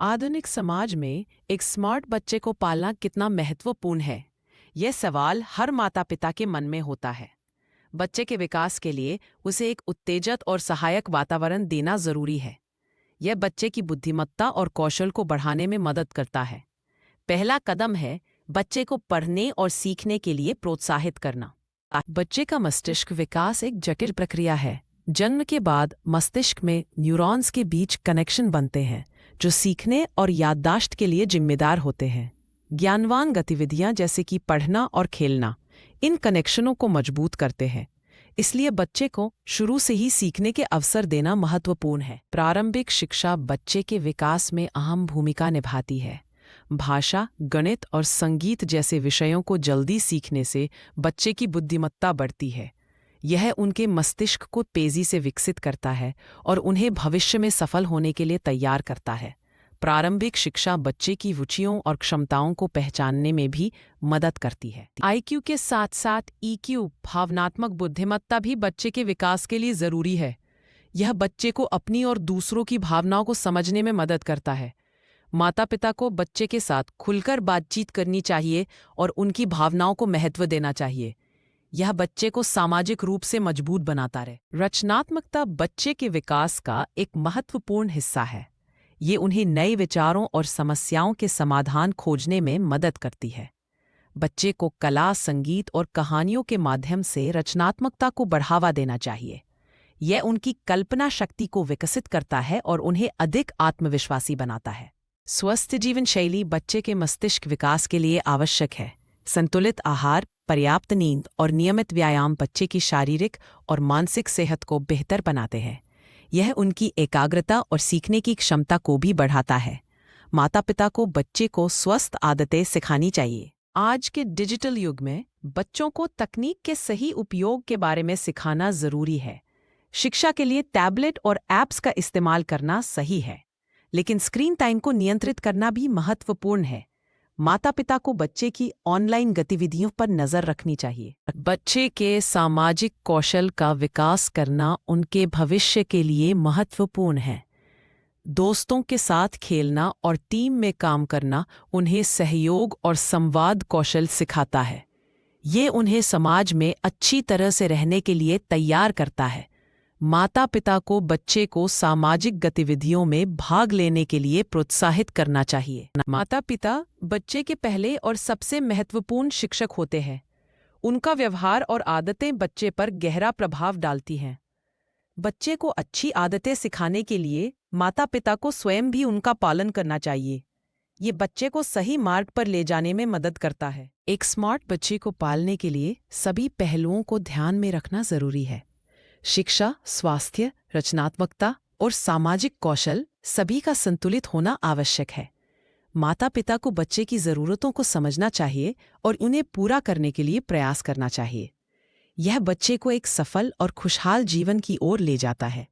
आधुनिक समाज में एक स्मार्ट बच्चे को पालना कितना महत्वपूर्ण है, यह सवाल हर माता पिता के मन में होता है। बच्चे के विकास के लिए उसे एक उत्तेजक और सहायक वातावरण देना जरूरी है। यह बच्चे की बुद्धिमत्ता और कौशल को बढ़ाने में मदद करता है। पहला कदम है बच्चे को पढ़ने और सीखने के लिए प्रोत्साहित करना। बच्चे का मस्तिष्क विकास एक जटिल प्रक्रिया है। जन्म के बाद मस्तिष्क में न्यूरॉन्स के बीच कनेक्शन बनते हैं जो सीखने और याददाश्त के लिए जिम्मेदार होते हैं। ज्ञानवान गतिविधियां जैसे कि पढ़ना और खेलना इन कनेक्शनों को मजबूत करते हैं। इसलिए बच्चे को शुरू से ही सीखने के अवसर देना महत्वपूर्ण है। प्रारंभिक शिक्षा बच्चे के विकास में अहम भूमिका निभाती है। भाषा, गणित और संगीत जैसे विषयों को जल्दी सीखने से बच्चे की बुद्धिमत्ता बढ़ती है। यह उनके मस्तिष्क को तेजी से विकसित करता है और उन्हें भविष्य में सफल होने के लिए तैयार करता है। प्रारंभिक शिक्षा बच्चे की रुचियों और क्षमताओं को पहचानने में भी मदद करती है। आईक्यू के साथ साथ ईक्यू, भावनात्मक बुद्धिमत्ता भी बच्चे के विकास के लिए जरूरी है। यह बच्चे को अपनी और दूसरों की भावनाओं को समझने में मदद करता है। माता पिता को बच्चे के साथ खुलकर बातचीत करनी चाहिए और उनकी भावनाओं को महत्व देना चाहिए। यह बच्चे को सामाजिक रूप से मजबूत बनाता रहे। रचनात्मकता बच्चे के विकास का एक महत्वपूर्ण हिस्सा है। ये उन्हें नए विचारों और समस्याओं के समाधान खोजने में मदद करती है। बच्चे को कला, संगीत और कहानियों के माध्यम से रचनात्मकता को बढ़ावा देना चाहिए। यह उनकी कल्पना शक्ति को विकसित करता है और उन्हें अधिक आत्मविश्वासी बनाता है। स्वस्थ जीवन शैली बच्चे के मस्तिष्क विकास के लिए आवश्यक है। संतुलित आहार, पर्याप्त नींद और नियमित व्यायाम बच्चे की शारीरिक और मानसिक सेहत को बेहतर बनाते हैं। यह उनकी एकाग्रता और सीखने की क्षमता को भी बढ़ाता है। माता पिता को बच्चे को स्वस्थ आदतें सिखानी चाहिए। आज के डिजिटल युग में बच्चों को तकनीक के सही उपयोग के बारे में सिखाना जरूरी है। शिक्षा के लिए टैबलेट और ऐप्स का इस्तेमाल करना सही है, लेकिन स्क्रीन टाइम को नियंत्रित करना भी महत्वपूर्ण है। माता पिता को बच्चे की ऑनलाइन गतिविधियों पर नजर रखनी चाहिए। बच्चे के सामाजिक कौशल का विकास करना उनके भविष्य के लिए महत्वपूर्ण है। दोस्तों के साथ खेलना और टीम में काम करना उन्हें सहयोग और संवाद कौशल सिखाता है। ये उन्हें समाज में अच्छी तरह से रहने के लिए तैयार करता है। माता पिता को बच्चे को सामाजिक गतिविधियों में भाग लेने के लिए प्रोत्साहित करना चाहिए। माता पिता बच्चे के पहले और सबसे महत्वपूर्ण शिक्षक होते हैं। उनका व्यवहार और आदतें बच्चे पर गहरा प्रभाव डालती हैं। बच्चे को अच्छी आदतें सिखाने के लिए माता पिता को स्वयं भी उनका पालन करना चाहिए। ये बच्चे को सही मार्ग पर ले जाने में मदद करता है। एक स्मार्ट बच्चे को पालने के लिए सभी पहलुओं को ध्यान में रखना जरूरी है। शिक्षा, स्वास्थ्य, रचनात्मकता और सामाजिक कौशल सभी का संतुलित होना आवश्यक है। माता पिता को बच्चे की ज़रूरतों को समझना चाहिए और उन्हें पूरा करने के लिए प्रयास करना चाहिए। यह बच्चे को एक सफल और खुशहाल जीवन की ओर ले जाता है।